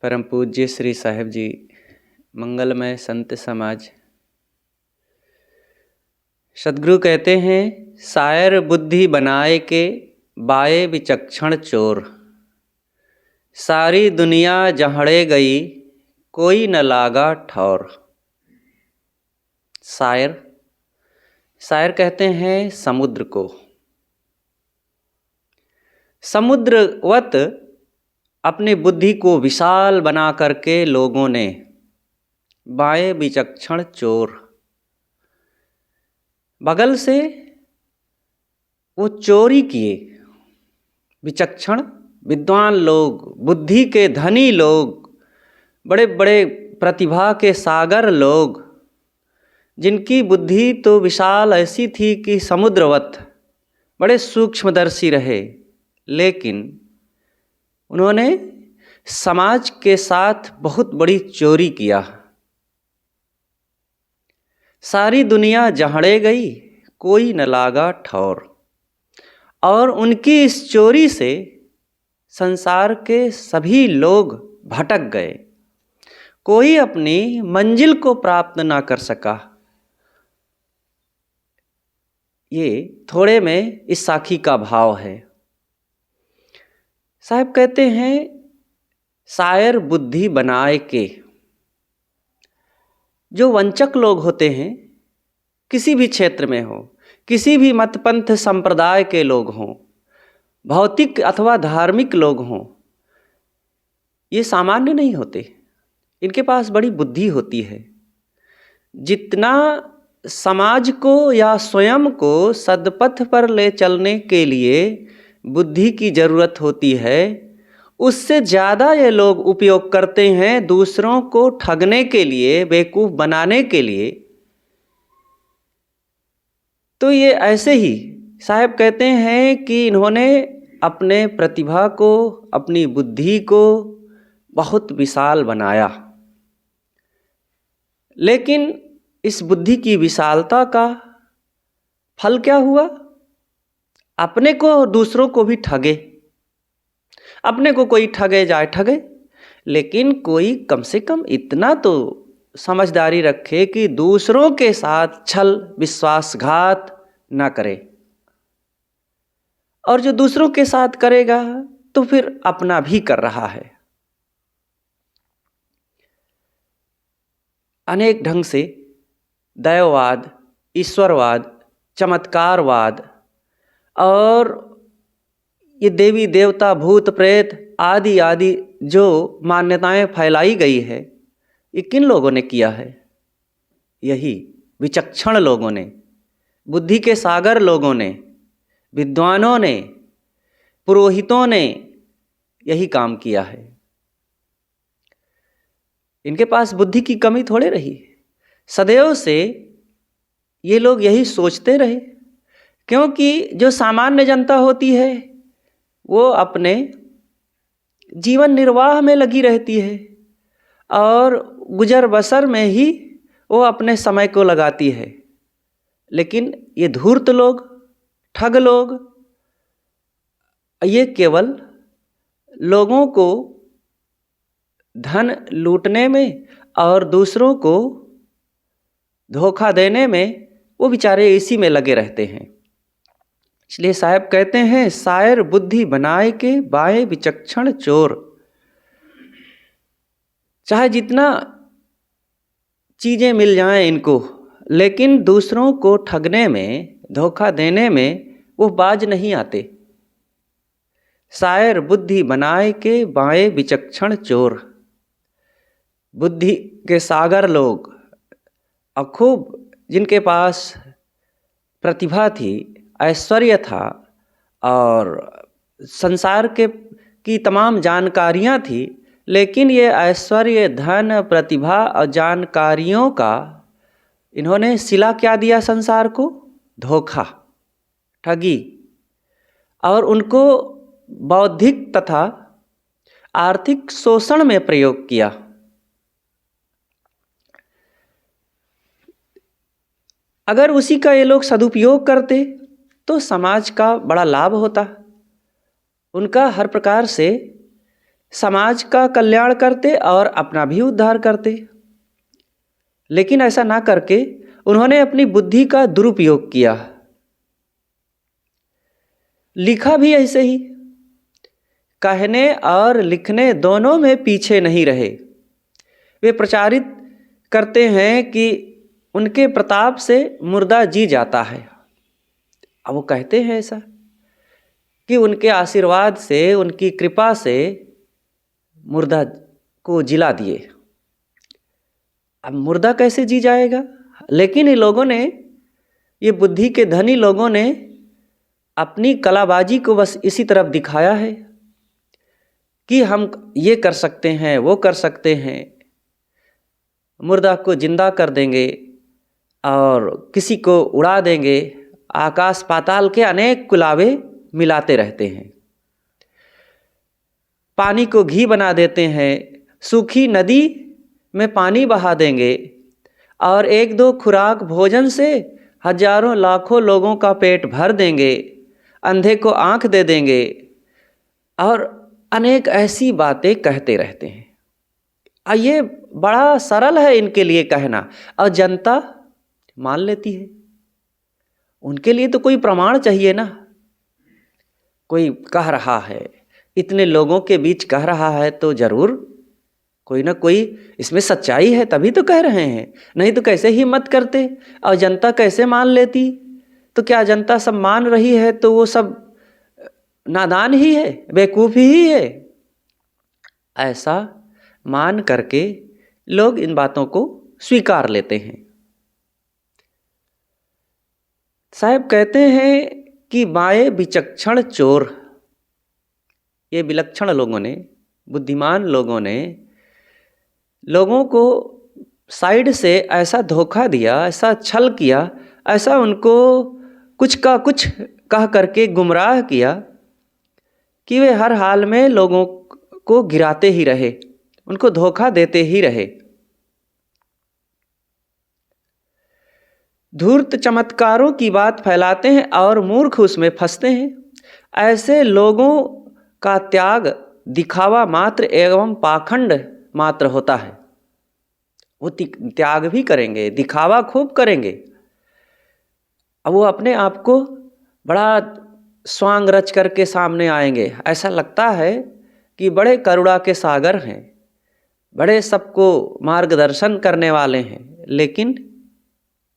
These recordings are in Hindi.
परम पूज्य श्री साहिब जी, मंगलमय संत समाज। सदगुरु कहते हैं, सायर बुद्धि बनाए के बाए विचक्षण चोर। सारी दुनिया जहड़े गई, कोई न लागा ठौर। सायर सायर कहते हैं समुद्र को। समुद्रवत अपनी बुद्धि को विशाल बना करके लोगों ने बाएं विचक्षण चोर, बगल से वो चोरी किए। विचक्षण विद्वान लोग, बुद्धि के धनी लोग, बड़े बड़े प्रतिभा के सागर लोग, जिनकी बुद्धि तो विशाल ऐसी थी कि समुद्रवत, बड़े सूक्ष्मदर्शी रहे, लेकिन उन्होंने समाज के साथ बहुत बड़ी चोरी किया। सारी दुनिया जहड़े गई, कोई न लागा ठौर। और उनकी इस चोरी से संसार के सभी लोग भटक गए। कोई अपनी मंजिल को प्राप्त ना कर सका। ये थोड़े में इस साखी का भाव है। साहब कहते हैं, सायर बुद्धि बनाए के। जो वंचक लोग होते हैं, किसी भी क्षेत्र में हो, किसी भी मतपंथ संप्रदाय के लोग हों, भौतिक अथवा धार्मिक लोग हों, ये सामान्य नहीं होते। इनके पास बड़ी बुद्धि होती है। जितना समाज को या स्वयं को सदपथ पर ले चलने के लिए बुद्धि की जरूरत होती है, उससे ज़्यादा ये लोग उपयोग करते हैं दूसरों को ठगने के लिए, बेवकूफ़ बनाने के लिए। तो ये ऐसे ही साहब कहते हैं कि इन्होंने अपने प्रतिभा को, अपनी बुद्धि को बहुत विशाल बनाया। लेकिन इस बुद्धि की विशालता का फल क्या हुआ? अपने को दूसरों को भी ठगे। अपने को कोई ठगे जाए ठगे, लेकिन कोई कम से कम इतना तो समझदारी रखे कि दूसरों के साथ छल विश्वासघात ना करे। और जो दूसरों के साथ करेगा तो फिर अपना भी कर रहा है। अनेक ढंग से दैववाद, ईश्वरवाद, चमत्कारवाद और ये देवी देवता, भूत प्रेत आदि आदि जो मान्यताएं फैलाई गई है, ये किन लोगों ने किया है? यही विचक्षण लोगों ने, बुद्धि के सागर लोगों ने, विद्वानों ने, पुरोहितों ने यही काम किया है। इनके पास बुद्धि की कमी थोड़े रही। सदैव से ये लोग यही सोचते रहे, क्योंकि जो सामान्य जनता होती है वो अपने जीवन निर्वाह में लगी रहती है और गुजर बसर में ही वो अपने समय को लगाती है। लेकिन ये धूर्त लोग, ठग लोग, ये केवल लोगों को धन लूटने में और दूसरों को धोखा देने में, वो बेचारे इसी में लगे रहते हैं। इसलिए साहब कहते हैं, सायर बुद्धि बनाए के बाएं विचक्षण चोर। चाहे जितना चीजें मिल जाएं इनको, लेकिन दूसरों को ठगने में, धोखा देने में वो बाज नहीं आते। सायर बुद्धि बनाए के बाएं विचक्षण चोर। बुद्धि के सागर लोग, खूब जिनके पास प्रतिभा थी, ऐश्वर्य था और संसार के की तमाम जानकारियां थी, लेकिन ये ऐश्वर्य, धन, प्रतिभा और जानकारियों का इन्होंने सिला क्या दिया संसार को? धोखा, ठगी, और उनको बौद्धिक तथा आर्थिक शोषण में प्रयोग किया। अगर उसी का ये लोग सदुपयोग करते तो समाज का बड़ा लाभ होता। उनका हर प्रकार से समाज का कल्याण करते और अपना भी उद्धार करते। लेकिन ऐसा ना करके उन्होंने अपनी बुद्धि का दुरुपयोग किया। लिखा भी ऐसे ही, कहने और लिखने दोनों में पीछे नहीं रहे। वे प्रचारित करते हैं कि उनके प्रताप से मुर्दा जी जाता है। अब वो कहते हैं ऐसा कि उनके आशीर्वाद से, उनकी कृपा से मुर्दा को जिला दिए। अब मुर्दा कैसे जी जाएगा? लेकिन ये लोगों ने, ये बुद्धि के धनी लोगों ने अपनी कलाबाजी को बस इसी तरफ दिखाया है कि हम ये कर सकते हैं, वो कर सकते हैं, मुर्दा को जिंदा कर देंगे और किसी को उड़ा देंगे। आकाश पाताल के अनेक कुलावे मिलाते रहते हैं। पानी को घी बना देते हैं, सूखी नदी में पानी बहा देंगे और एक दो खुराक भोजन से हजारों लाखों लोगों का पेट भर देंगे, अंधे को आंख दे देंगे और अनेक ऐसी बातें कहते रहते हैं। और ये बड़ा सरल है इनके लिए कहना, और जनता मान लेती है। उनके लिए तो कोई प्रमाण चाहिए ना। कोई कह रहा है, इतने लोगों के बीच कह रहा है, तो जरूर कोई ना कोई इसमें सच्चाई है, तभी तो कह रहे हैं। नहीं तो कैसे हिम्मत करते और जनता कैसे मान लेती? तो क्या जनता सब मान रही है तो वो सब नादान ही है, बेवकूफ़ ही है? ऐसा मान करके लोग इन बातों को स्वीकार लेते हैं। साहब कहते हैं कि बाएं विचक्षण चोर, ये विलक्षण लोगों ने, बुद्धिमान लोगों ने लोगों को साइड से ऐसा धोखा दिया, ऐसा छल किया, ऐसा उनको कुछ का कुछ कह करके गुमराह किया कि वे हर हाल में लोगों को गिराते ही रहे, उनको धोखा देते ही रहे। धूर्त चमत्कारों की बात फैलाते हैं और मूर्ख उसमें फंसते हैं। ऐसे लोगों का त्याग दिखावा मात्र एवं पाखंड मात्र होता है। वो त्याग भी करेंगे, दिखावा खूब करेंगे। अब वो अपने आप को बड़ा स्वांग रच करके सामने आएंगे, ऐसा लगता है कि बड़े करुणा के सागर हैं, बड़े सबको मार्गदर्शन करने वाले हैं। लेकिन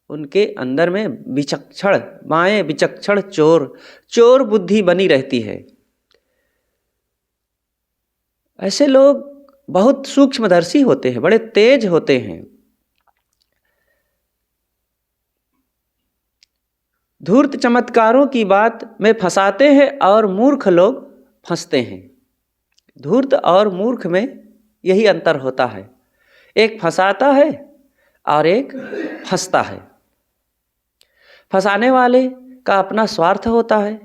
उनके अंदर में विचक्षण, बाएं विचक्षण चोर बुद्धि बनी रहती है। ऐसे लोग बहुत सूक्ष्मदर्शी होते हैं, बड़े तेज होते हैं। धूर्त चमत्कारों की बात में फंसाते हैं और मूर्ख लोग फंसते हैं। धूर्त और मूर्ख में यही अंतर होता है, एक फंसाता है और एक फंसता है। फंसाने वाले का अपना स्वार्थ होता है,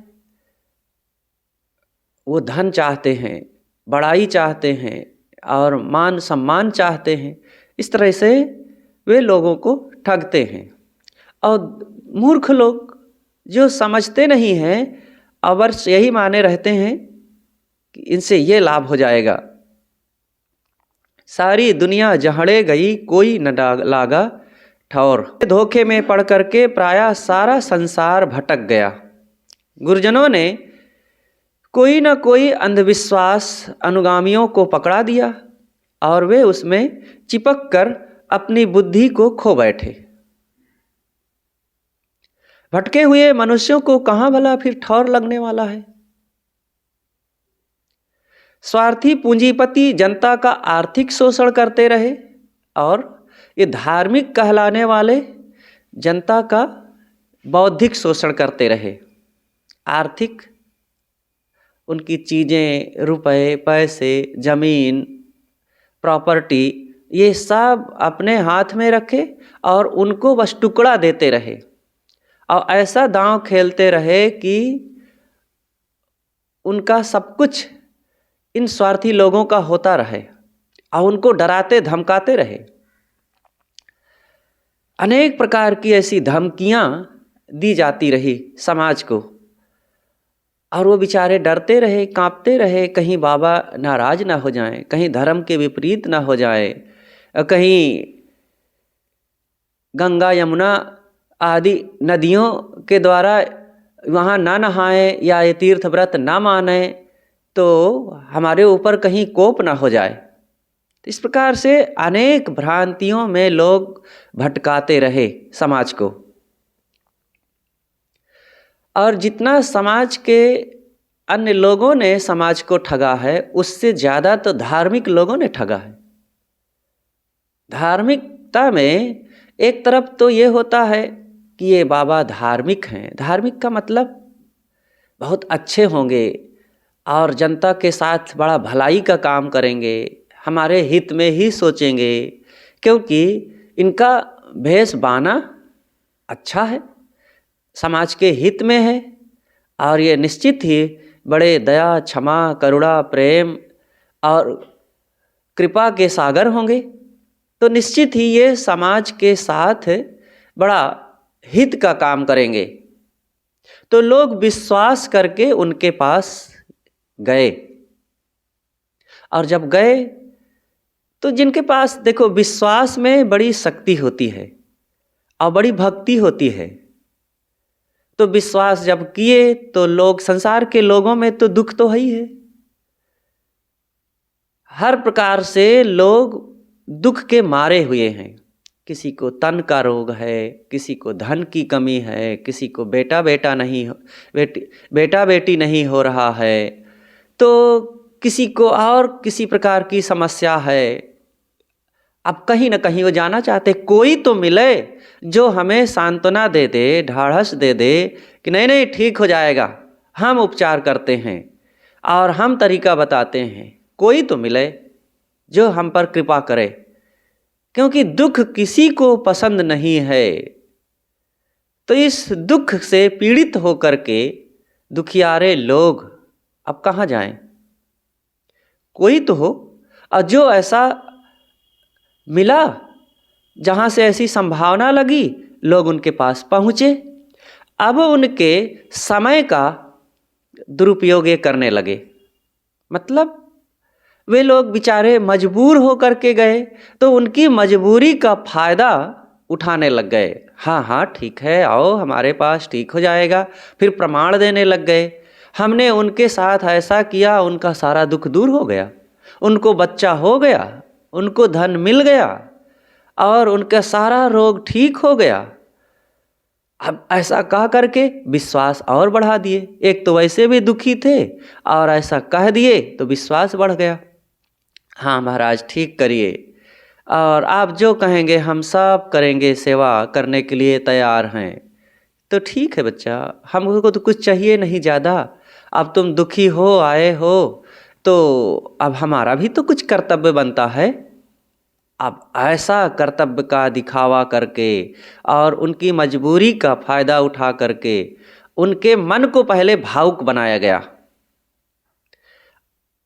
वो धन चाहते हैं, बड़ाई चाहते हैं और मान सम्मान चाहते हैं। इस तरह से वे लोगों को ठगते हैं। और मूर्ख लोग जो समझते नहीं हैं, अवर्ष यही माने रहते हैं कि इनसे ये लाभ हो जाएगा। सारी दुनिया जहड़े गई, कोई न लागा ठौर। धोखे में पड़ करके प्रायः सारा संसार भटक गया। गुरुजनों ने कोई न कोई अंधविश्वास अनुगामियों को पकड़ा दिया और वे उसमें चिपक कर अपनी बुद्धि को खो बैठे। भटके हुए मनुष्यों को कहाँ भला फिर ठौर लगने वाला है? स्वार्थी पूंजीपति जनता का आर्थिक शोषण करते रहे और ये धार्मिक कहलाने वाले जनता का बौद्धिक शोषण करते रहे। आर्थिक, उनकी चीज़ें, रुपए, पैसे, ज़मीन, प्रॉपर्टी, ये सब अपने हाथ में रखे और उनको बस टुकड़ा देते रहे और ऐसा दांव खेलते रहे कि उनका सब कुछ इन स्वार्थी लोगों का होता रहे और उनको डराते धमकाते रहे। अनेक प्रकार की ऐसी धमकियां दी जाती रही समाज को। और वो बेचारे डरते रहे, कांपते रहे, कहीं बाबा नाराज ना हो जाएं, कहीं धर्म के विपरीत ना हो जाए, कहीं गंगा यमुना आदि नदियों के द्वारा वहाँ ना नहाएं या ये तीर्थ व्रत ना माने तो हमारे ऊपर कहीं कोप ना हो जाए। तो इस प्रकार से अनेक भ्रांतियों में लोग भटकाते रहे समाज को। और जितना समाज के अन्य लोगों ने समाज को ठगा है, उससे ज़्यादा तो धार्मिक लोगों ने ठगा है। धार्मिकता में एक तरफ तो ये होता है कि ये बाबा धार्मिक हैं, धार्मिक का मतलब बहुत अच्छे होंगे और जनता के साथ बड़ा भलाई का काम करेंगे, हमारे हित में ही सोचेंगे, क्योंकि इनका भेष बाना अच्छा है, समाज के हित में है और ये निश्चित ही बड़े दया, क्षमा, करुणा, प्रेम और कृपा के सागर होंगे। तो निश्चित ही ये समाज के साथ बड़ा हित का काम करेंगे। तो लोग विश्वास करके उनके पास गए, और जब गए तो जिनके पास देखो विश्वास में बड़ी शक्ति होती है और बड़ी भक्ति होती है, तो विश्वास जब किए तो लोग, संसार के लोगों में तो दुख तो है ही है, हर प्रकार से लोग दुख के मारे हुए हैं। किसी को तन का रोग है, किसी को धन की कमी है, किसी को बेटा बेटी नहीं हो रहा है, तो किसी को और किसी प्रकार की समस्या है। अब कहीं ना कहीं वो जाना चाहते, कोई तो मिले जो हमें सांत्वना दे दे, ढाढ़स दे दे कि नहीं नहीं ठीक हो जाएगा, हम उपचार करते हैं और हम तरीका बताते हैं। कोई तो मिले जो हम पर कृपा करे, क्योंकि दुख किसी को पसंद नहीं है। तो इस दुख से पीड़ित होकर के दुखियारे लोग अब कहाँ जाएं? कोई तो हो, और जो ऐसा मिला जहाँ से ऐसी संभावना लगी, लोग उनके पास पहुँचे। अब उनके समय का दुरुपयोग ये करने लगे, मतलब वे लोग बेचारे मजबूर होकर के गए तो उनकी मजबूरी का फ़ायदा उठाने लग गए। हाँ हाँ ठीक है, आओ हमारे पास, ठीक हो जाएगा। फिर प्रमाण देने लग गए, हमने उनके साथ ऐसा किया, उनका सारा दुख दूर हो गया, उनको बच्चा हो गया, उनको धन मिल गया और उनका सारा रोग ठीक हो गया। अब ऐसा कह करके विश्वास और बढ़ा दिए। एक तो वैसे भी दुखी थे और ऐसा कह दिए तो विश्वास बढ़ गया। हाँ महाराज ठीक करिए, और आप जो कहेंगे हम सब करेंगे, सेवा करने के लिए तैयार हैं। तो ठीक है बच्चा, हमको तो कुछ चाहिए नहीं ज़्यादा, अब तुम दुखी हो आए हो तो अब हमारा भी तो कुछ कर्तव्य बनता है। अब ऐसा कर्तव्य का दिखावा करके और उनकी मजबूरी का फ़ायदा उठा करके उनके मन को पहले भावुक बनाया गया,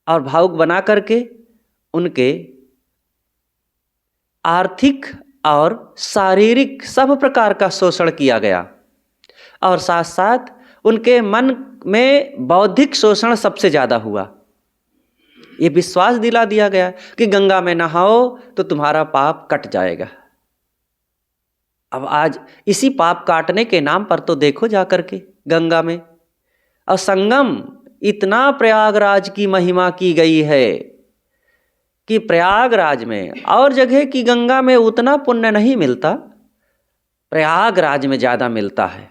और भावुक बना करके उनके आर्थिक और शारीरिक सब प्रकार का शोषण किया गया, और साथ साथ उनके मन में बौद्धिक शोषण सबसे ज़्यादा हुआ। ये विश्वास दिला दिया गया कि गंगा में नहाओ तो तुम्हारा पाप कट जाएगा। अब आज इसी पाप काटने के नाम पर तो देखो जाकर के गंगा में, और संगम इतना प्रयागराज की महिमा की गई है कि प्रयागराज में और जगह की गंगा में उतना पुण्य नहीं मिलता, प्रयागराज में ज़्यादा मिलता है।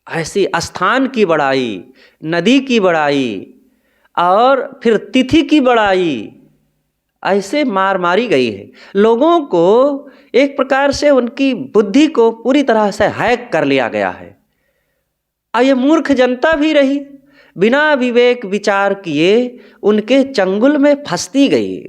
ऐसी स्थान की बड़ाई, नदी की बड़ाई और फिर तिथि की बड़ाई ऐसे मार मारी गई है। लोगों को एक प्रकार से उनकी बुद्धि को पूरी तरह से हैक कर लिया गया है, और ये मूर्ख जनता भी रही, बिना विवेक विचार किए उनके चंगुल में फंसती गई।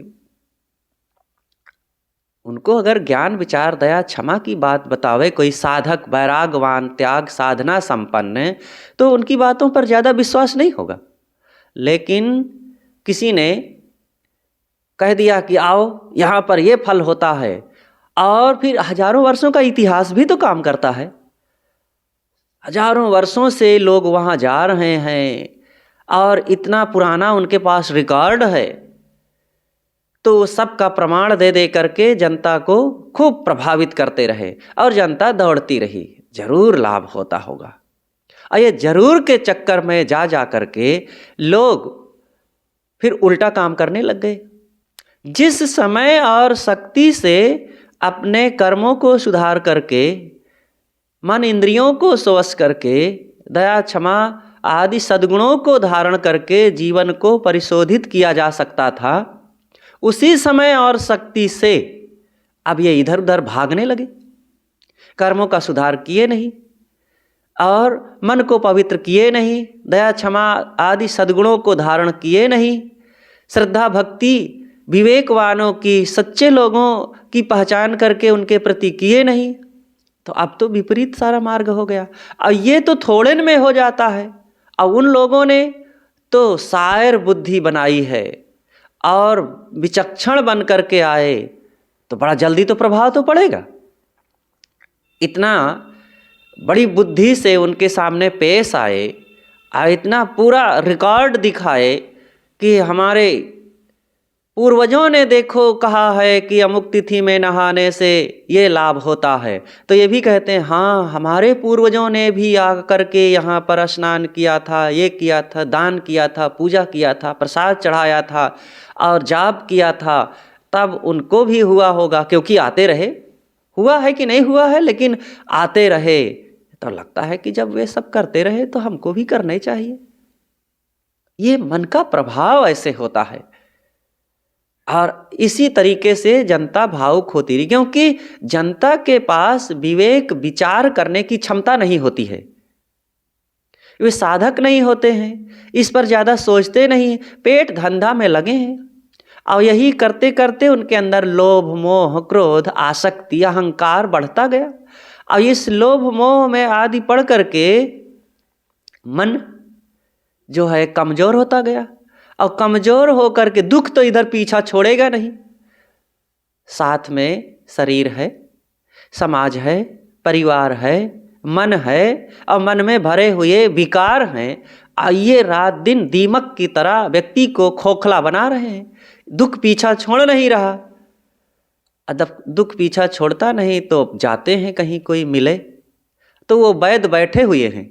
उनको अगर ज्ञान विचार दया क्षमा की बात बतावे कोई साधक, वैरागवान, त्याग साधना संपन्न, तो उनकी बातों पर ज़्यादा विश्वास नहीं होगा। लेकिन किसी ने कह दिया कि आओ यहाँ पर ये फल होता है, और फिर हजारों वर्षों का इतिहास भी तो काम करता है। हजारों वर्षों से लोग वहाँ जा रहे हैं और इतना पुराना उनके पास रिकॉर्ड है, तो वो सबका प्रमाण दे दे करके जनता को खूब प्रभावित करते रहे और जनता दौड़ती रही। जरूर लाभ होता होगा। और ये जरूर के चक्कर में जा जा करके लोग फिर उल्टा काम करने लग गए। जिस समय और शक्ति से अपने कर्मों को सुधार करके, मन इंद्रियों को स्वश करके, दया क्षमा आदि सद्गुणों को धारण करके जीवन को परिशोधित किया जा सकता था, उसी समय और शक्ति से अब ये इधर उधर भागने लगे। कर्मों का सुधार किए नहीं और मन को पवित्र किए नहीं, दया क्षमा आदि सद्गुणों को धारण किए नहीं, श्रद्धा भक्ति विवेकवानों की, सच्चे लोगों की पहचान करके उनके प्रति किए नहीं, तो अब तो विपरीत सारा मार्ग हो गया। और ये तो थोड़े में हो जाता है। और उन लोगों ने तो शायर बुद्धि बनाई है और विचक्षण बन करके आए, तो बड़ा जल्दी तो प्रभाव तो पड़ेगा। इतना बड़ी बुद्धि से उनके सामने पेश आए और इतना पूरा रिकॉर्ड दिखाए कि हमारे पूर्वजों ने देखो कहा है कि अमुक तिथि में नहाने से ये लाभ होता है, तो ये भी कहते हैं हाँ हमारे पूर्वजों ने भी आकर के यहाँ पर स्नान किया था, ये किया था, दान किया था, पूजा किया था, प्रसाद चढ़ाया था और जाप किया था, तब उनको भी हुआ होगा, क्योंकि आते रहे। हुआ है कि नहीं हुआ है, लेकिन आते रहे, तो लगता है कि जब वे सब करते रहे तो हमको भी करने चाहिए। ये मन का प्रभाव ऐसे होता है। और इसी तरीके से जनता भावुक होती रही, क्योंकि जनता के पास विवेक विचार करने की क्षमता नहीं होती है। वे साधक नहीं होते हैं, इस पर ज़्यादा सोचते नहीं, पेट धंधा में लगे हैं और यही करते करते उनके अंदर लोभ मोह क्रोध आसक्ति अहंकार बढ़ता गया। और इस लोभ मोह में आदि पढ़ करके मन जो है कमज़ोर होता गया और कमज़ोर होकर के दुख तो इधर पीछा छोड़ेगा नहीं, साथ में शरीर है, समाज है, परिवार है, मन है और मन में भरे हुए विकार हैं। ये रात दिन दीमक की तरह व्यक्ति को खोखला बना रहे हैं। दुख पीछा छोड़ नहीं रहा। जब दुख पीछा छोड़ता नहीं तो जाते हैं कहीं कोई मिले तो वो वैद्य बैठे हुए हैं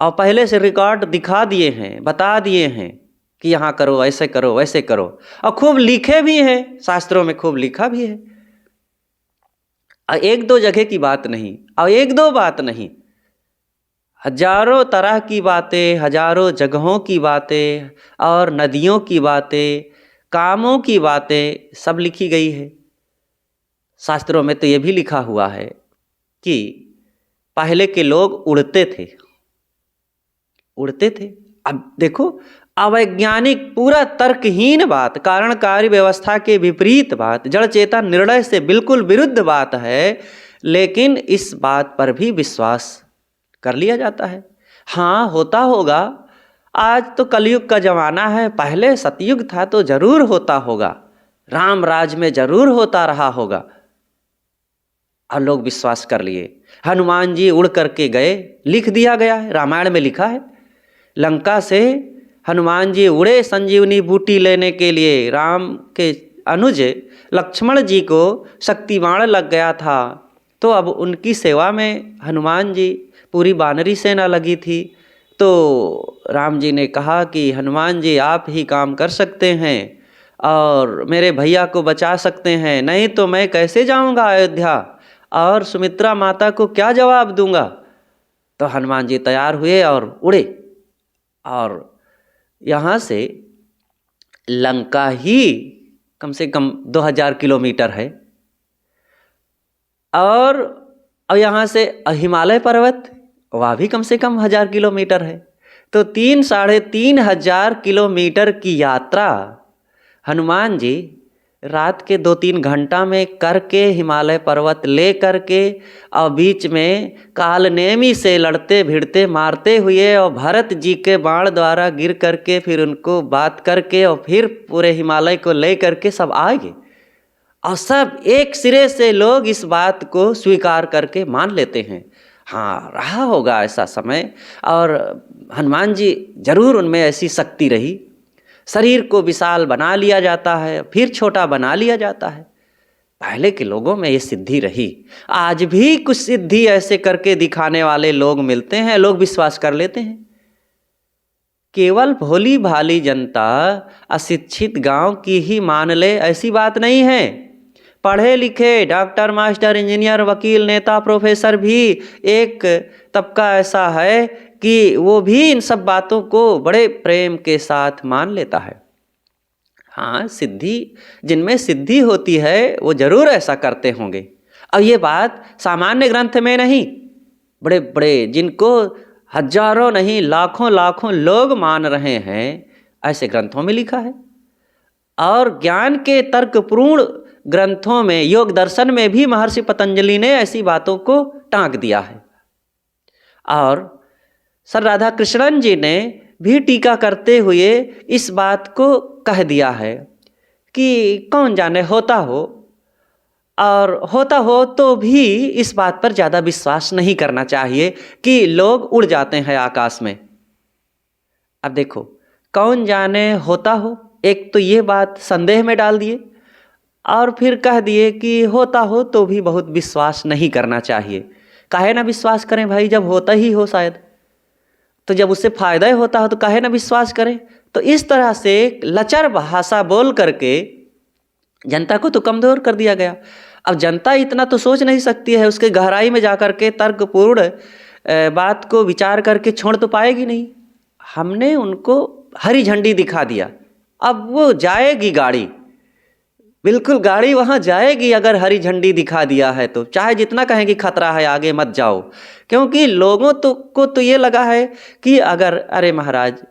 और पहले से रिकॉर्ड दिखा दिए हैं, बता दिए हैं कि यहाँ करो, ऐसे करो, वैसे करो, और खूब लिखे भी हैं, शास्त्रों में खूब लिखा भी है। और एक दो जगह की बात नहीं और एक दो बात नहीं, हजारों तरह की बातें, हजारों जगहों की बातें और नदियों की बातें, कामों की बातें सब लिखी गई है। शास्त्रों में तो ये भी लिखा हुआ है कि पहले के लोग उड़ते थे। अब देखो अवैज्ञानिक पूरा तर्कहीन बात, कारणकारी व्यवस्था के विपरीत बात, जड़ चेतन निर्णय से बिल्कुल विरुद्ध बात है, लेकिन इस बात पर भी विश्वास कर लिया जाता है। हाँ होता होगा, आज तो कलयुग का जमाना है, पहले सतयुग था तो जरूर होता होगा, राम राज में जरूर होता रहा होगा। और लोग विश्वास कर लिए। हनुमान जी उड़ करके गए, लिख दिया गया है, रामायण में लिखा है। लंका से हनुमान जी उड़े संजीवनी बूटी लेने के लिए, राम के अनुज लक्ष्मण जी को शक्तिबाण लग गया था, तो अब उनकी सेवा में हनुमान जी, पूरी वानरी सेना लगी थी। तो राम जी ने कहा कि हनुमान जी आप ही काम कर सकते हैं और मेरे भैया को बचा सकते हैं, नहीं तो मैं कैसे जाऊंगा अयोध्या और सुमित्रा माता को क्या जवाब दूंगा। तो हनुमान जी तैयार हुए और उड़े, और यहाँ से लंका ही कम से कम 2000 किलोमीटर है, और यहाँ से हिमालय पर्वत वह भी कम से कम 1000 किलोमीटर है। तो 3-3.5 किलोमीटर की यात्रा हनुमान जी रात के 2-3 घंटा में करके हिमालय पर्वत ले करके, और बीच में कालनेमी से लड़ते भिड़ते मारते हुए और भरत जी के बाण द्वारा गिर करके फिर उनको बात करके और फिर पूरे हिमालय को ले करके सब आएंगे। और सब एक सिरे से लोग इस बात को स्वीकार करके मान लेते हैं। हाँ, रहा होगा ऐसा समय, और हनुमान जी जरूर उनमें ऐसी शक्ति रही। शरीर को विशाल बना लिया जाता है, फिर छोटा बना लिया जाता है। पहले के लोगों में ये सिद्धि रही। आज भी कुछ सिद्धि ऐसे करके दिखाने वाले लोग मिलते हैं, लोग विश्वास कर लेते हैं। केवल भोली भाली जनता अशिक्षित गांव की ही मान ले, ऐसी बात नहीं है। पढ़े लिखे डॉक्टर, मास्टर, इंजीनियर, वकील, नेता, प्रोफेसर भी एक तबका ऐसा है कि वो भी इन सब बातों को बड़े प्रेम के साथ मान लेता है। हाँ, सिद्धि, जिनमें सिद्धि होती है वो जरूर ऐसा करते होंगे। अब ये बात सामान्य ग्रंथ में नहीं, बड़े बड़े जिनको हजारों नहीं लाखों लाखों लोग मान रहे हैं, ऐसे ग्रंथों में लिखा है। और ज्ञान के तर्कपूर्ण ग्रंथों में, योग दर्शन में भी महर्षि पतंजलि ने ऐसी बातों को टांक दिया है। और सर राधा कृष्णन जी ने भी टीका करते हुए इस बात को कह दिया है कि कौन जाने होता हो, और होता हो तो भी इस बात पर ज़्यादा विश्वास नहीं करना चाहिए कि लोग उड़ जाते हैं आकाश में। अब देखो, कौन जाने होता हो, एक तो ये बात संदेह में डाल दिए, और फिर कह दिए कि होता हो तो भी बहुत विश्वास नहीं करना चाहिए। काहे ना विश्वास करें भाई, जब होता ही हो शायद, तो जब उससे फायदा ही होता हो तो काहे ना विश्वास करें। तो इस तरह से लचर भाषा बोल करके जनता को तो कमजोर कर दिया गया। अब जनता इतना तो सोच नहीं सकती है, उसके गहराई में जाकर के तर्कपूर्ण बात को विचार करके छोड़ तो पाएगी नहीं। हमने उनको हरी झंडी दिखा दिया, अब वो जाएगी गाड़ी, बिल्कुल गाड़ी वहाँ जाएगी अगर हरी झंडी दिखा दिया है तो। चाहे जितना कहें कि खतरा है, आगे मत जाओ, क्योंकि लोगों को तो ये लगा है कि अगर अरे महाराज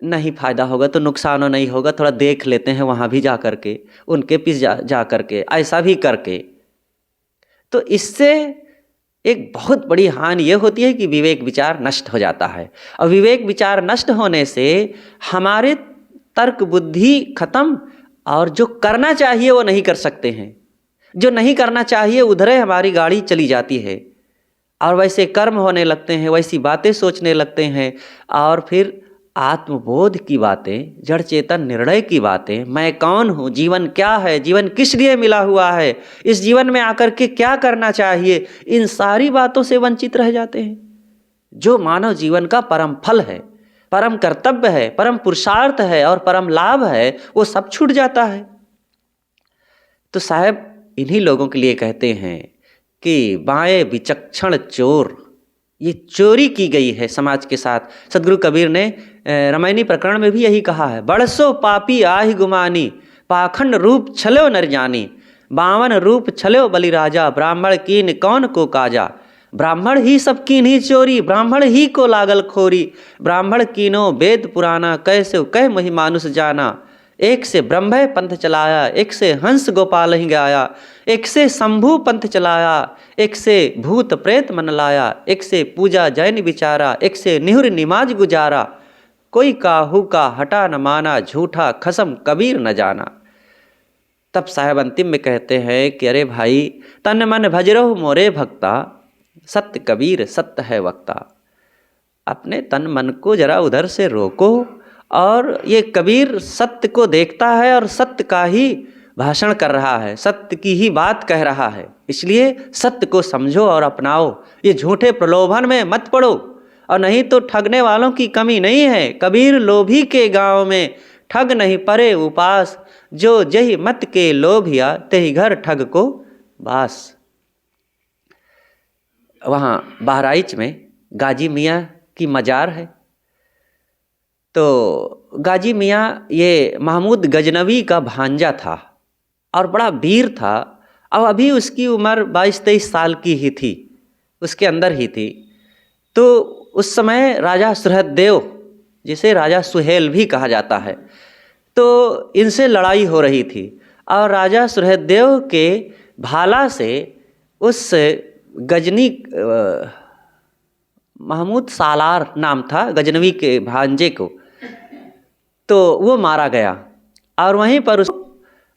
नहीं फायदा होगा तो नुकसान नहीं होगा, थोड़ा देख लेते हैं वहाँ भी जा करके, उनके पीछे जा करके, ऐसा भी करके। तो इससे एक बहुत बड़ी हानि ये होती है कि विवेक विचार नष्ट हो जाता है। और विवेक विचार नष्ट होने से हमारे तर्क बुद्धि खत्म, और जो करना चाहिए वो नहीं कर सकते हैं, जो नहीं करना चाहिए उधरे हमारी गाड़ी चली जाती है, और वैसे कर्म होने लगते हैं, वैसी बातें सोचने लगते हैं, और फिर आत्मबोध की बातें, जड़ चेतन निर्णय की बातें, मैं कौन हूँ, जीवन क्या है, जीवन किस लिए मिला हुआ है, इस जीवन में आकर के क्या करना चाहिए, इन सारी बातों से वंचित रह जाते हैं। जो मानव जीवन का परम फल है, परम कर्तव्य है, परम पुरुषार्थ है और परम लाभ है, वो सब छूट जाता है। तो साहब इन्हीं लोगों के लिए कहते हैं कि बाएं विचक्षण चोर, ये चोरी की गई है समाज के साथ। सदगुरु कबीर ने रामायणी प्रकरण में भी यही कहा है, बड़सो पापी आहि गुमानी, पाखंड रूप छलो नर जानी, बावन रूप छलो बलि राजा, ब्राह्मण कीन कौन को काजा। ब्राह्मण ही सब कीन्ही चोरी, ब्राह्मण ही को लागल खोरी, ब्राह्मण कीनो वेद पुराना, कैसे कह मही मानुष जाना। एक से ब्रह्म पंथ चलाया, एक से हंस गोपाल ही गाया, एक से शंभु पंथ चलाया, एक से भूत प्रेत मन लाया, एक से पूजा जैन विचारा, एक से निहुर निमाज गुजारा, कोई काहू का हटा न माना, झूठा खसम कबीर न जाना। तब साहब अंतिम में कहते हैं कि अरे भाई, तन मन भजरो मोरे भक्ता, सत्य कबीर सत्य है वक्ता। अपने तन मन को जरा उधर से रोको, और ये कबीर सत्य को देखता है और सत्य का ही भाषण कर रहा है, सत्य की ही बात कह रहा है, इसलिए सत्य को समझो और अपनाओ। ये झूठे प्रलोभन में मत पड़ो, और नहीं तो ठगने वालों की कमी नहीं है। कबीर लोभी के गांव में ठग नहीं परे उपास, जो जही मत के लोभिया तेहि घर ठग को बास। वहाँ बहराइच में गाजी मियाँ की मजार है। तो गाजी मियाँ ये महमूद गजनवी का भांजा था और बड़ा वीर था, और अभी उसकी उम्र 22-23 साल की ही थी, उसके अंदर ही थी। तो उस समय राजा सुहृददेव, जिसे राजा सुहेल भी कहा जाता है, तो इनसे लड़ाई हो रही थी, और राजा सुहृददेव के भाला से उस गजनी, महमूद सालार नाम था गजनवी के भांजे को, तो वो मारा गया और वहीं पर उस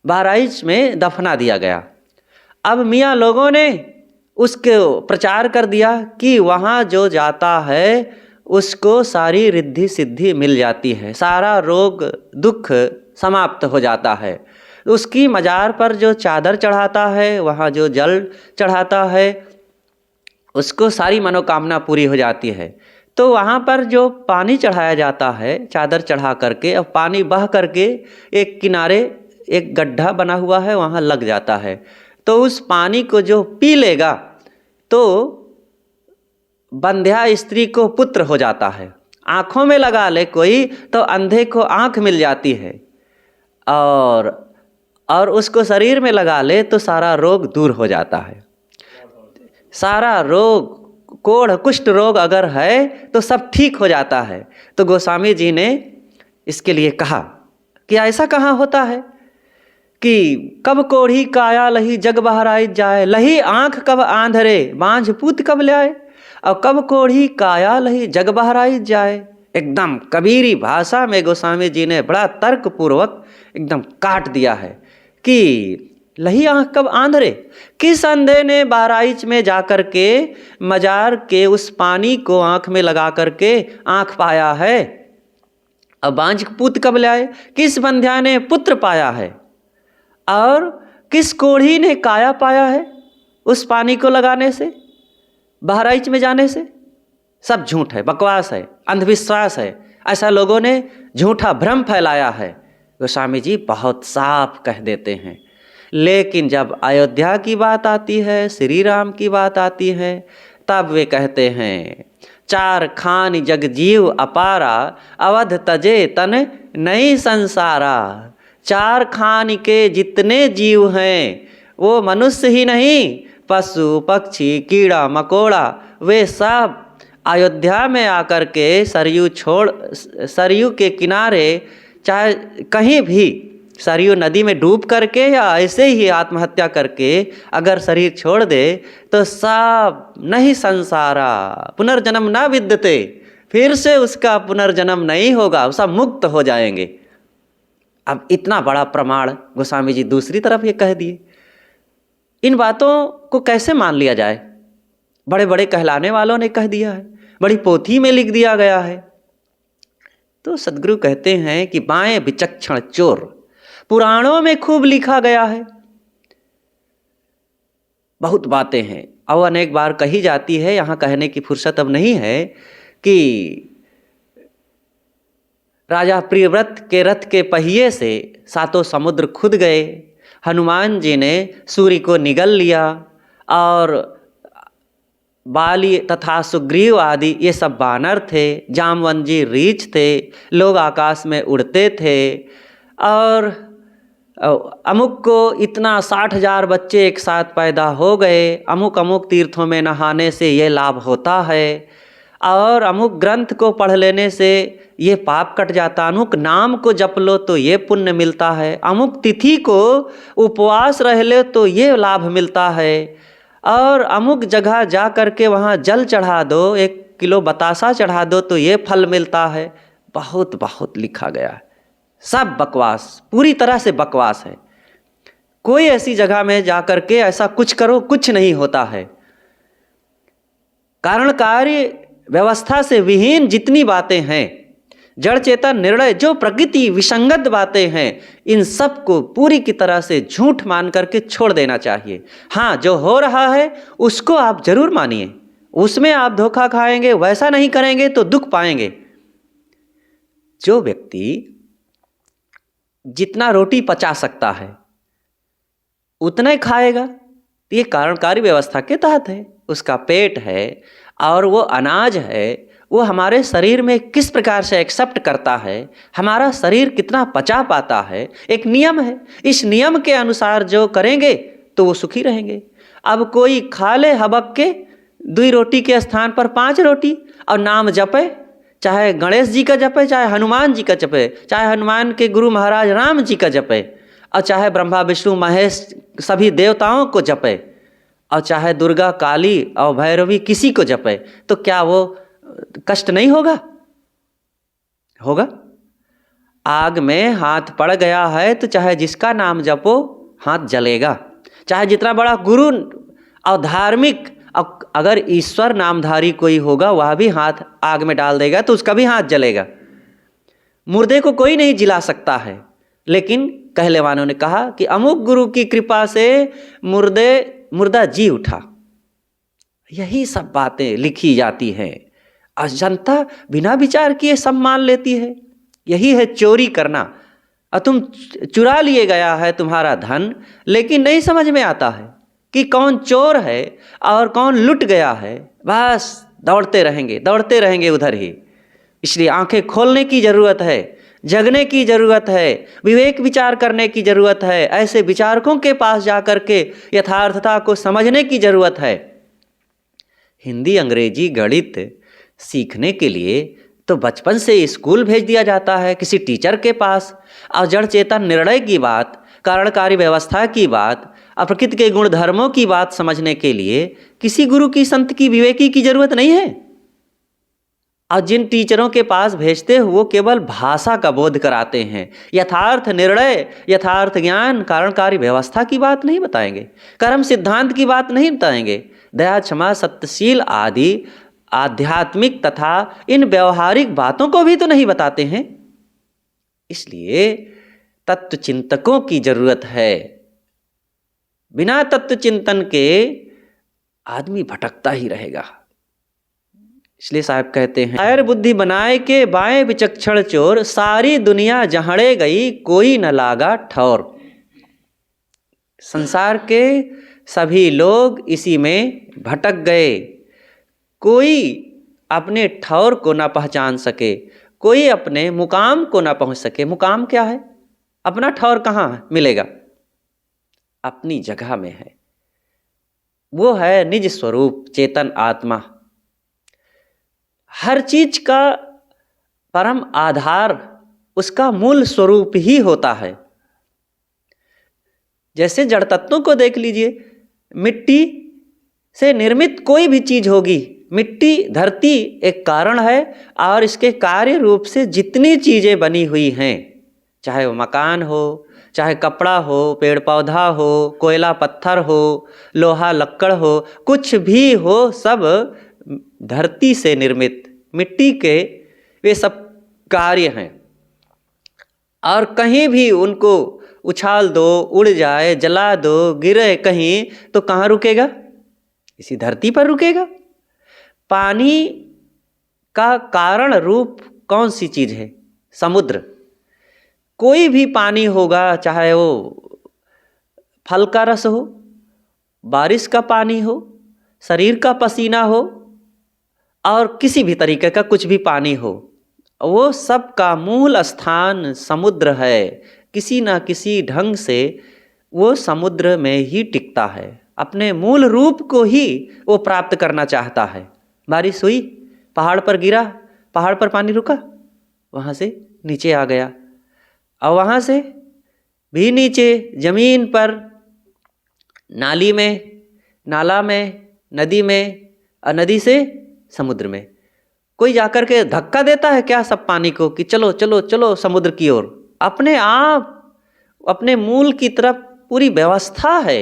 बहराइच में दफना दिया गया। अब मियाँ लोगों ने उसको प्रचार कर दिया कि वहाँ जो जाता है उसको सारी रिद्धि सिद्धि मिल जाती है, सारा रोग दुख समाप्त हो जाता है। उसकी मज़ार पर जो चादर चढ़ाता है, वहाँ जो जल चढ़ाता है, उसको सारी मनोकामना पूरी हो जाती है। तो वहाँ पर जो पानी चढ़ाया जाता है चादर चढ़ा करके, अब पानी बह करके एक किनारे एक गड्ढा बना हुआ है वहाँ लग जाता है, तो उस पानी को जो पी लेगा तो बंध्या स्त्री को पुत्र हो जाता है। आँखों में लगा ले कोई तो अंधे को आँख मिल जाती है, और उसको शरीर में लगा ले तो सारा रोग दूर हो जाता है। सारा रोग, कोढ़ कुष्ठ रोग अगर है तो सब ठीक हो जाता है। तो गोस्वामी जी ने इसके लिए कहा कि ऐसा कहाँ होता है कि कब कोढ़ी काया लही जग बहराई जाए, लही आँख कब आंधरे बांझ पूत कब लाए, और कब कोढ़ी काया लही जग बहराई जाए। एकदम कबीरी भाषा में गोस्वामी जी ने बड़ा तर्क पूर्वक एकदम काट दिया है कि लही आँख कब आंधरे, किस अंधे ने बहराइच में जाकर के मजार के उस पानी को आँख में लगा करके आँख पाया है, और बांझ पूत कब लाए, किस बंध्या ने पुत्र पाया है, और किस कोढ़ी ने काया पाया है उस पानी को लगाने से, बहराइच में जाने से। सब झूठ है, बकवास है, अंधविश्वास है, ऐसा लोगों ने झूठा भ्रम फैलाया है। गोस्वामी जी बहुत साफ कह देते हैं। लेकिन जब अयोध्या की बात आती है, श्री राम की बात आती है, तब वे कहते हैं चार खान जग जीव अपारा, अवध तजे तन नहीं संसारा। चार खान के जितने जीव हैं वो मनुष्य ही नहीं, पशु पक्षी कीड़ा मकोड़ा, वे सब अयोध्या में आकर के सरयू के किनारे, चाहे कहीं भी सरयू नदी में डूब करके या ऐसे ही आत्महत्या करके अगर शरीर छोड़ दे तो सब नहीं संसारा, पुनर्जन्म ना विद्यते, फिर से उसका पुनर्जन्म नहीं होगा, सब मुक्त हो जाएंगे। अब इतना बड़ा प्रमाण गोस्वामी जी दूसरी तरफ ये कह दिए। इन बातों को कैसे मान लिया जाए? बड़े बड़े कहलाने वालों ने कह दिया है, बड़ी पोथी में लिख दिया गया है। तो सद्गुरु कहते हैं कि बाएं विचक्षण चोर, पुराणों में खूब लिखा गया है, बहुत बातें हैं और अनेक बार कही जाती है, यहाँ कहने की फुर्सत अब नहीं है कि राजा प्रियव्रत के रथ के पहिए से सातों समुद्र खुद गए, हनुमान जी ने सूर्य को निगल लिया, और बाली तथा सुग्रीव आदि ये सब बानर थे, जामवंत जी रीछ थे, लोग आकाश में उड़ते थे, और अमुक को इतना 60,000 बच्चे एक साथ पैदा हो गए, अमुक अमुक तीर्थों में नहाने से ये लाभ होता है, और अमुक ग्रंथ को पढ़ लेने से ये पाप कट जाता, अमुक नाम को जप लो तो ये पुण्य मिलता है, अमुक तिथि को उपवास रह ले तो ये लाभ मिलता है, और अमुक जगह जा कर के वहाँ जल चढ़ा दो, 1 किलो बतासा चढ़ा दो तो ये फल मिलता है। बहुत बहुत लिखा गया है, सब बकवास, पूरी तरह से बकवास है। कोई ऐसी जगह में जा कर के ऐसा कुछ करो, कुछ नहीं होता है। कारण कार्य व्यवस्था से विहीन जितनी बातें हैं, जड़ चेतन निर्णय जो प्रकृति विसंगत बातें हैं, इन सब को पूरी की तरह से झूठ मान करके छोड़ देना चाहिए। हाँ, जो हो रहा है उसको आप जरूर मानिए, उसमें आप धोखा खाएंगे, वैसा नहीं करेंगे तो दुख पाएंगे। जो व्यक्ति जितना रोटी पचा सकता है उतना ही खाएगा, ये कारणकारी व्यवस्था के तहत है। उसका पेट है और वो अनाज है, वो हमारे शरीर में किस प्रकार से एक्सेप्ट करता है, हमारा शरीर कितना पचा पाता है, एक नियम है। इस नियम के अनुसार जो करेंगे तो वो सुखी रहेंगे। अब कोई खा ले हबक के 2 रोटी के स्थान पर 5 रोटी और नाम जपे, चाहे गणेश जी का जपे, चाहे हनुमान जी का जपे, चाहे हनुमान के गुरु महाराज राम जी का जपे, और चाहे ब्रह्मा विष्णु महेश सभी देवताओं को जपे, और चाहे दुर्गा काली और भैरवी किसी को जपे, तो क्या वो कष्ट नहीं होगा? होगा। आग में हाथ पड़ गया है तो चाहे जिसका नाम जपो हाथ जलेगा, चाहे जितना बड़ा गुरु और धार्मिक, अगर ईश्वर नामधारी कोई होगा वह भी हाथ आग में डाल देगा तो उसका भी हाथ जलेगा। मुर्दे को कोई नहीं जिला सकता है, लेकिन कहले वालों ने कहा कि अमुक गुरु की कृपा से मुर्दा जी उठा। यही सब बातें लिखी जाती हैं और जनता बिना विचार किए सब मान लेती है। यही है चोरी करना। और तुम चुरा लिए गया है तुम्हारा धन, लेकिन नहीं समझ में आता है कि कौन चोर है और कौन लुट गया है। बस दौड़ते रहेंगे उधर ही। इसलिए आंखें खोलने की ज़रूरत है, जगने की ज़रूरत है, विवेक विचार करने की ज़रूरत है। ऐसे विचारकों के पास जाकर के यथार्थता को समझने की ज़रूरत है। हिंदी, अंग्रेजी, गणित सीखने के लिए तो बचपन से स्कूल भेज दिया जाता है किसी टीचर के पास। और जड़ चेतन निर्णय की बात, कारणकारी व्यवस्था की बात, प्रकृति के गुण धर्मों की बात समझने के लिए किसी गुरु की, संत की, विवेकी की जरूरत नहीं है। और जिन टीचरों के पास भेजते हैं वो केवल भाषा का बोध कराते हैं, यथार्थ निर्णय, यथार्थ ज्ञान, कारणकारी व्यवस्था की बात नहीं बताएंगे, कर्म सिद्धांत की बात नहीं बताएंगे, दया, क्षमा, सत्यशील आदि आध्यात्मिक तथा इन व्यवहारिक बातों को भी तो नहीं बताते हैं। इसलिए तत्व चिंतकों की जरूरत है। बिना तत्व चिंतन के आदमी भटकता ही रहेगा। इसलिए साहब कहते हैं, कायर बुद्धि बनाए के बाएं विचक्षण चोर, सारी दुनिया जहड़े गई कोई न लागा ठौर। संसार के सभी लोग इसी में भटक गए, कोई अपने ठौर को ना पहचान सके, कोई अपने मुकाम को ना पहुंच सके। मुकाम क्या है? अपना ठौर कहाँ मिलेगा? अपनी जगह में है। वो है निज स्वरूप चेतन आत्मा। हर चीज का परम आधार उसका मूल स्वरूप ही होता है। जैसे जड़ तत्वों को देख लीजिए, मिट्टी से निर्मित कोई भी चीज होगी, मिट्टी, धरती एक कारण है और इसके कार्य रूप से जितनी चीजें बनी हुई हैं, चाहे वो मकान हो, चाहे कपड़ा हो, पेड़ पौधा हो, कोयला पत्थर हो, लोहा लक्कड़ हो, कुछ भी हो, सब धरती से निर्मित मिट्टी के वे सब कार्य हैं। और कहीं भी उनको उछाल दो, उड़ जाए, जला दो, गिरे कहीं, तो कहाँ रुकेगा? इसी धरती पर रुकेगा। पानी का कारण रूप कौन सी चीज है? समुद्र। कोई भी पानी होगा, चाहे वो फल का रस हो, बारिश का पानी हो, शरीर का पसीना हो, और किसी भी तरीके का कुछ भी पानी हो, वो सब का मूल स्थान समुद्र है। किसी ना किसी ढंग से वो समुद्र में ही टिकता है, अपने मूल रूप को ही वो प्राप्त करना चाहता है। बारिश हुई, पहाड़ पर गिरा, पहाड़ पर पानी रुका, वहाँ से नीचे आ गया, और वहाँ से भी नीचे जमीन पर, नाली में, नाला में, नदी में, और नदी से समुद्र में। कोई जाकर के धक्का देता है क्या सब पानी को कि चलो चलो चलो समुद्र की ओर? अपने आप अपने मूल की तरफ पूरी व्यवस्था है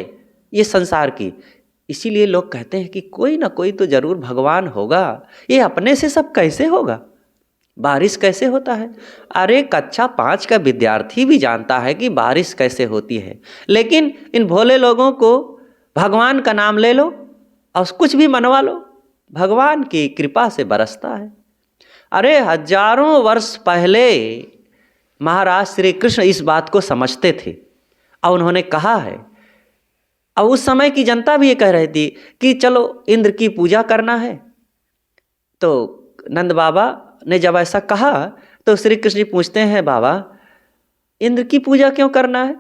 ये संसार की। इसीलिए लोग कहते हैं कि कोई ना कोई तो जरूर भगवान होगा। ये अपने से सब कैसे होगा? बारिश कैसे होता है? अरे कक्षा 5 का विद्यार्थी भी जानता है कि बारिश कैसे होती है, लेकिन इन भोले लोगों को भगवान का नाम ले लो और कुछ भी मनवा लो, भगवान की कृपा से बरसता है। अरे हजारों वर्ष पहले महाराज श्री कृष्ण इस बात को समझते थे और उन्होंने कहा है, और उस समय की जनता भी ये कह रही थी कि चलो इंद्र की पूजा करना है। तो नंद बाबा ने जब ऐसा कहा तो श्री कृष्ण जी पूछते हैं, बाबा इंद्र की पूजा क्यों करना है?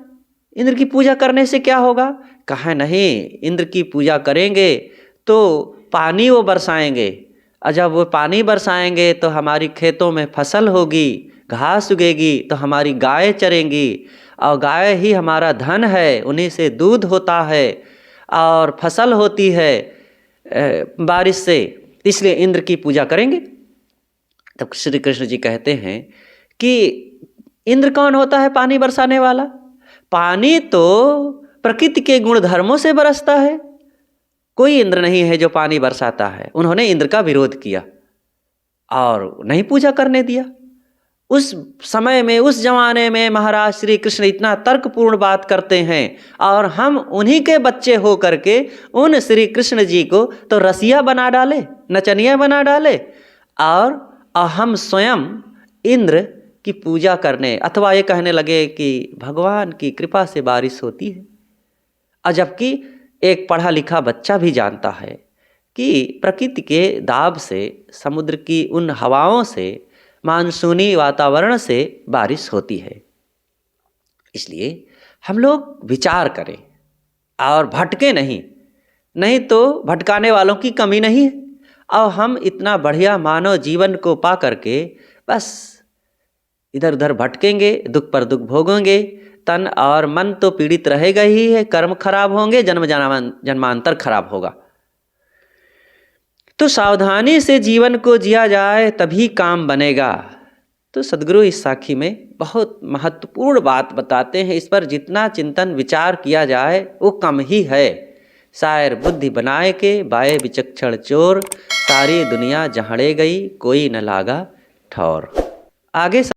इंद्र की पूजा करने से क्या होगा? कहा नहीं, इंद्र की पूजा करेंगे तो पानी वो बरसाएंगे, और जब वो पानी बरसाएंगे तो हमारी खेतों में फसल होगी, घास उगेगी, तो हमारी गाय चरेंगी, और गाय ही हमारा धन है, उन्हीं से दूध होता है और फसल होती है बारिश से, इसलिए इंद्र की पूजा करेंगे। तब श्री कृष्ण जी कहते हैं कि इंद्र कौन होता है पानी बरसाने वाला? पानी तो प्रकृति के गुण धर्मों से बरसता है। कोई इंद्र नहीं है जो पानी बरसाता है। उन्होंने इंद्र का विरोध किया और नहीं पूजा करने दिया। उस समय में, उस जमाने में महाराज श्री कृष्ण इतना तर्कपूर्ण बात करते हैं और हम उन्हीं के बच्चे हो करके उन श्री कृष्ण जी को तो रसिया बना डाले, नचनिया बना डाले और हम स्वयं इंद्र की पूजा करने अथवा ये कहने लगे कि भगवान की कृपा से बारिश होती है। और जबकि एक पढ़ा लिखा बच्चा भी जानता है कि प्रकृति के दाब से, समुद्र की उन हवाओं से, मानसूनी वातावरण से बारिश होती है। इसलिए हम लोग विचार करें और भटके नहीं, नहीं तो भटकाने वालों की कमी नहीं है। और हम इतना बढ़िया मानव जीवन को पा करके बस इधर उधर भटकेंगे, दुख पर दुख भोगेंगे, तन और मन तो पीड़ित रहेगा ही है, कर्म खराब होंगे, जन्मांतर खराब होगा। तो सावधानी से जीवन को जिया जाए तभी काम बनेगा। तो सद्गुरु इस साखी में बहुत महत्वपूर्ण बात बताते हैं। इस पर जितना चिंतन विचार किया जाए वो कम ही है। शायर बुद्धि बनाए के बाए विचक्षण चोर, सारी दुनिया जहड़े गई कोई न लागा ठौर। आगे